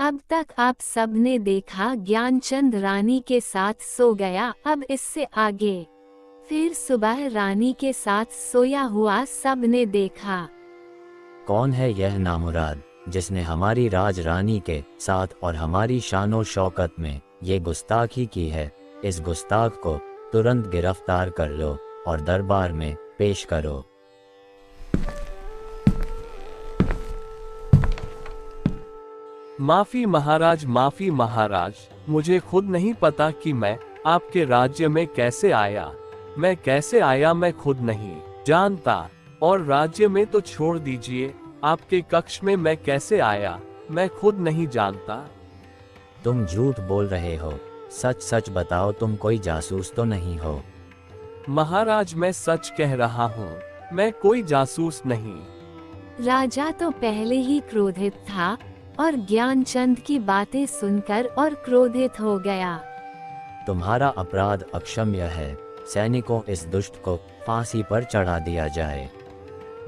अब तक आप सबने देखा ज्ञानचंद रानी के साथ सो गया, अब इससे आगे। फिर सुबह रानी के साथ सोया हुआ सबने देखा। कौन है यह नामुराद जिसने हमारी राज रानी के साथ और हमारी शानो शौकत में ये गुस्ताखी की है? इस गुस्ताख को तुरंत गिरफ्तार कर लो और दरबार में पेश करो। माफी महाराज, माफी महाराज, मुझे खुद नहीं पता कि मैं आपके राज्य में कैसे आया। मैं कैसे आया मैं खुद नहीं जानता। और राज्य में तो छोड़ दीजिए, आपके कक्ष में मैं कैसे आया मैं खुद नहीं जानता। तुम झूठ बोल रहे हो, सच सच बताओ, तुम कोई जासूस तो नहीं हो? महाराज मैं सच कह रहा हूँ, मैं कोई जासूस नहीं। राजा तो पहले ही क्रोधित था और ज्ञानचंद की बातें सुनकर और क्रोधित हो गया। तुम्हारा अपराध अक्षम्य है, सैनिकों इस दुष्ट को फांसी पर चढ़ा दिया जाए।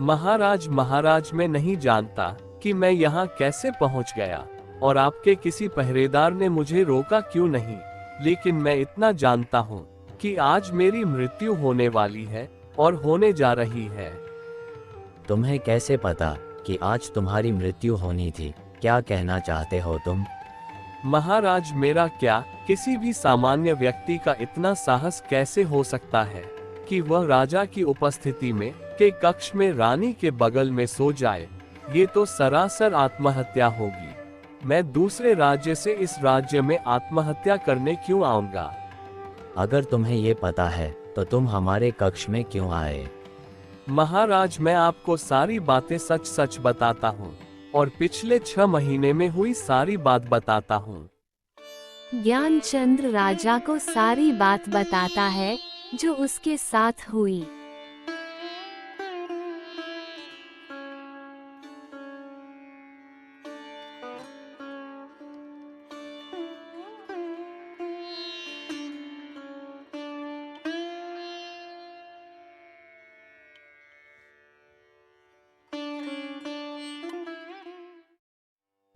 महाराज महाराज मैं नहीं जानता कि मैं यहाँ कैसे पहुँच गया और आपके किसी पहरेदार ने मुझे रोका क्यों नहीं, लेकिन मैं इतना जानता हूँ कि आज मेरी मृत्यु होने वाली है और होने जा रही है। तुम्हें कैसे पता कि आज तुम्हारी मृत्यु होनी थी? क्या कहना चाहते हो तुम? महाराज मेरा क्या, किसी भी सामान्य व्यक्ति का इतना साहस कैसे हो सकता है कि वह राजा की उपस्थिति में के कक्ष में रानी के बगल में सो जाए? ये तो सरासर आत्महत्या होगी। मैं दूसरे राज्य से इस राज्य में आत्महत्या करने क्यों आऊंगा? अगर तुम्हें ये पता है तो तुम हमारे कक्ष में क्यों आए? महाराज मैं आपको सारी बातें सच सच बताता हूँ और पिछले 6 महीने में हुई सारी बात बताता हूँ। ज्ञानचंद राजा को सारी बात बताता है जो उसके साथ हुई।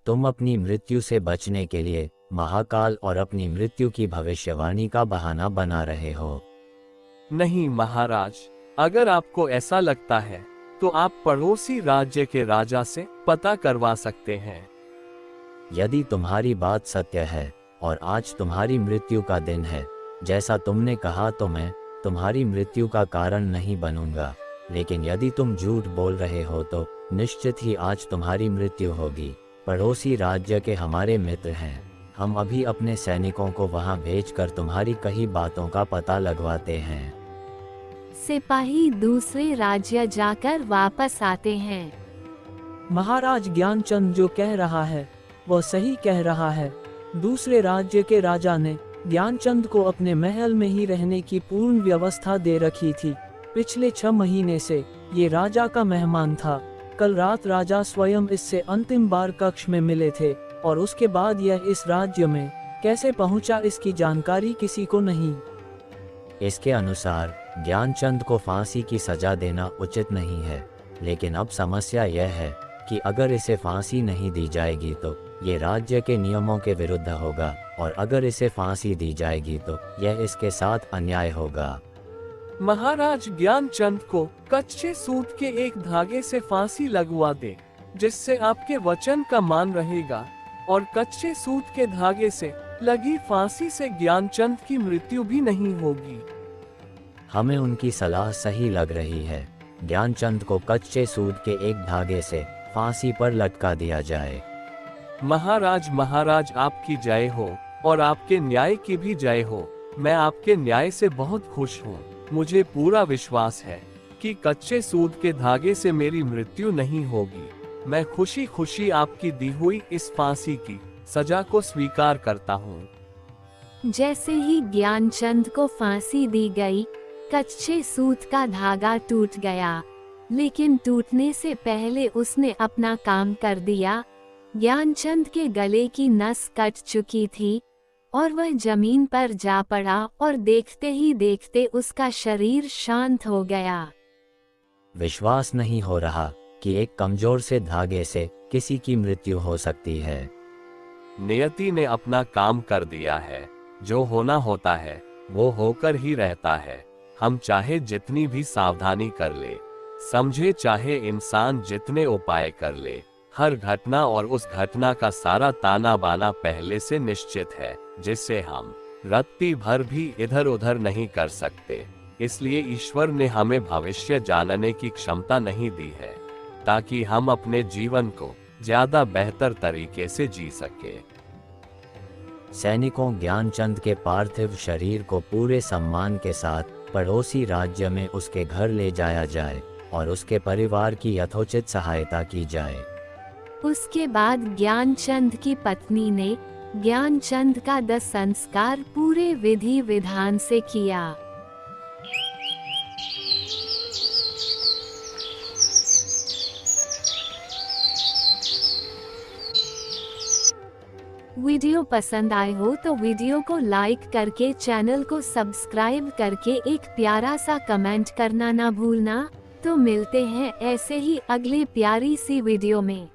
तुम अपनी मृत्यु से बचने के लिए महाकाल और अपनी मृत्यु की भविष्यवाणी का बहाना बना रहे हो। नहीं महाराज, अगर आपको ऐसा लगता है तो आप पड़ोसी राज्य के राजा से पता करवा सकते हैं। यदि तुम्हारी बात सत्य है और आज तुम्हारी मृत्यु का दिन है जैसा तुमने कहा, तो मैं तुम्हारी मृत्यु का कारण नहीं बनूंगा। लेकिन यदि तुम झूठ बोल रहे हो तो निश्चित ही आज तुम्हारी मृत्यु होगी। पड़ोसी राज्य के हमारे मित्र हैं, हम अभी अपने सैनिकों को वहां भेजकर तुम्हारी कई बातों का पता लगवाते हैं। सिपाही दूसरे राज्य जाकर वापस आते हैं। महाराज ज्ञानचंद जो कह रहा है वह सही कह रहा है। दूसरे राज्य के राजा ने ज्ञानचंद को अपने महल में ही रहने की पूर्ण व्यवस्था दे रखी थी। पिछले 6 महीने से ये राजा का मेहमान था। कल रात राजा स्वयं इससे अंतिम बार कक्ष में मिले थे और उसके बाद यह इस राज्य में कैसे पहुंचा इसकी जानकारी किसी को नहीं। इसके अनुसार ज्ञानचंद को फांसी की सजा देना उचित नहीं है, लेकिन अब समस्या यह है कि अगर इसे फांसी नहीं दी जाएगी तो ये राज्य के नियमों के विरुद्ध होगा, और अगर इसे फांसी दी जाएगी तो यह इसके साथ अन्याय होगा। महाराज ज्ञानचंद को कच्चे सूत के एक धागे से फांसी लगवा दे, जिससे आपके वचन का मान रहेगा, और कच्चे सूत के धागे से लगी फांसी से ज्ञानचंद की मृत्यु भी नहीं होगी। हमें उनकी सलाह सही लग रही है। ज्ञानचंद को कच्चे सूत के एक धागे से फांसी पर लटका दिया जाए। महाराज महाराज आपकी जय हो और आपके न्याय की भी जय हो। मैं आपके न्याय से बहुत खुश हूँ। मुझे पूरा विश्वास है कि कच्चे सूत के धागे से मेरी मृत्यु नहीं होगी। मैं खुशी खुशी आपकी दी हुई इस फांसी की सजा को स्वीकार करता हूँ। जैसे ही ज्ञानचंद को फांसी दी गई, कच्चे सूत का धागा टूट गया, लेकिन टूटने से पहले उसने अपना काम कर दिया। ज्ञानचंद के गले की नस कट चुकी थी और वह जमीन पर जा पड़ा और देखते ही देखते उसका शरीर शांत हो गया। विश्वास नहीं हो रहा कि एक कमजोर से धागे से किसी की मृत्यु हो सकती है। नियति ने अपना काम कर दिया है। जो होना होता है वो होकर ही रहता है। हम चाहे जितनी भी सावधानी कर ले, समझे चाहे इंसान जितने उपाय कर ले, हर घटना और उस घटना का सारा ताना बाना पहले से निश्चित है, जिससे हम रत्ती भर भी इधर उधर नहीं कर सकते। इसलिए ईश्वर ने हमें भविष्य जानने की क्षमता नहीं दी है, ताकि हम अपने जीवन को ज्यादा बेहतर तरीके से जी सके। सैनिकों, ज्ञानचंद के पार्थिव शरीर को पूरे सम्मान के साथ पड़ोसी राज्य में उसके घर ले जाया जाए और उसके परिवार की यथोचित सहायता की जाए। उसके बाद ज्ञानचंद की पत्नी ने ज्ञानचंद का दाह संस्कार पूरे विधि विधान से किया। वीडियो पसंद आए हो तो वीडियो को लाइक करके चैनल को सब्सक्राइब करके एक प्यारा सा कमेंट करना ना भूलना। तो मिलते हैं ऐसे ही अगली प्यारी सी वीडियो में।